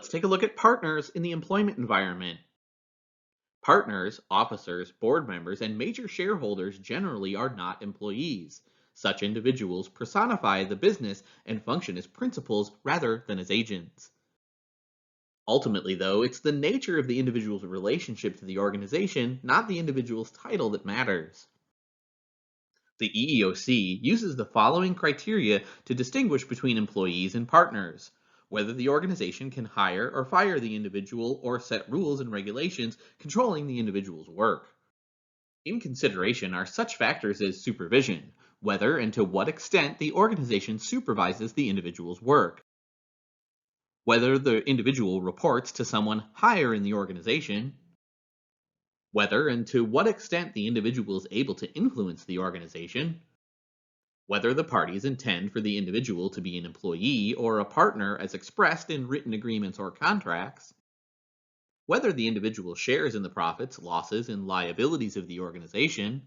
let's take a look at partners in the employment environment. Partners, officers, board members, and major shareholders generally are not employees. Such individuals personify the business and function as principals rather than as agents. Ultimately, though, it's the nature of the individual's relationship to the organization, not the individual's title, that matters. The EEOC uses the following criteria to distinguish between employees and partners: whether the organization can hire or fire the individual or set rules and regulations controlling the individual's work. In consideration are such factors as supervision, whether and to what extent the organization supervises the individual's work, whether the individual reports to someone higher in the organization, whether and to what extent the individual is able to influence the organization, whether the parties intend for the individual to be an employee or a partner as expressed in written agreements or contracts, whether the individual shares in the profits, losses, and liabilities of the organization.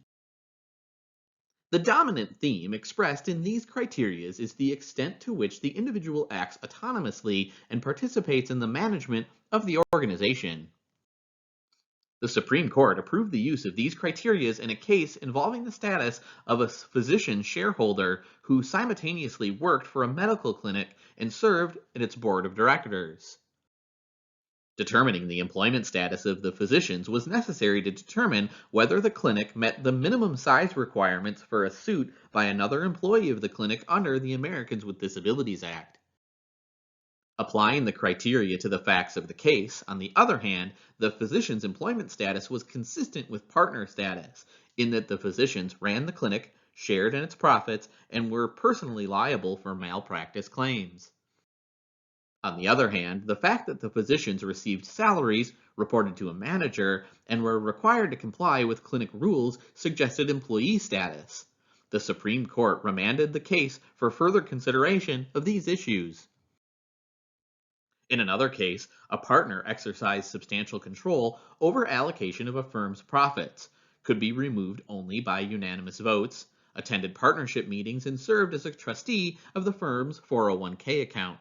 The dominant theme expressed in these criteria is the extent to which the individual acts autonomously and participates in the management of the organization. The Supreme Court approved the use of these criteria in a case involving the status of a physician-shareholder who simultaneously worked for a medical clinic and served in its board of directors. Determining the employment status of the physicians was necessary to determine whether the clinic met the minimum size requirements for a suit by another employee of the clinic under the Americans with Disabilities Act. Applying the criteria to the facts of the case, on the other hand, the physician's employment status was consistent with partner status, in that the physicians ran the clinic, shared in its profits, and were personally liable for malpractice claims. On the other hand, the fact that the physicians received salaries, reported to a manager, and were required to comply with clinic rules suggested employee status. The Supreme Court remanded the case for further consideration of these issues. In another case, a partner exercised substantial control over allocation of a firm's profits, could be removed only by unanimous votes, attended partnership meetings, and served as a trustee of the firm's 401k account.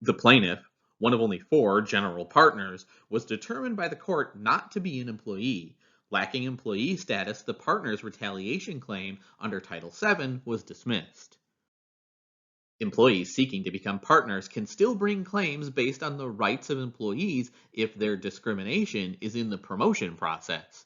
The plaintiff, one of only 4 general partners, was determined by the court not to be an employee. Lacking employee status, the partner's retaliation claim under Title VII was dismissed. Employees seeking to become partners can still bring claims based on the rights of employees if their discrimination is in the promotion process.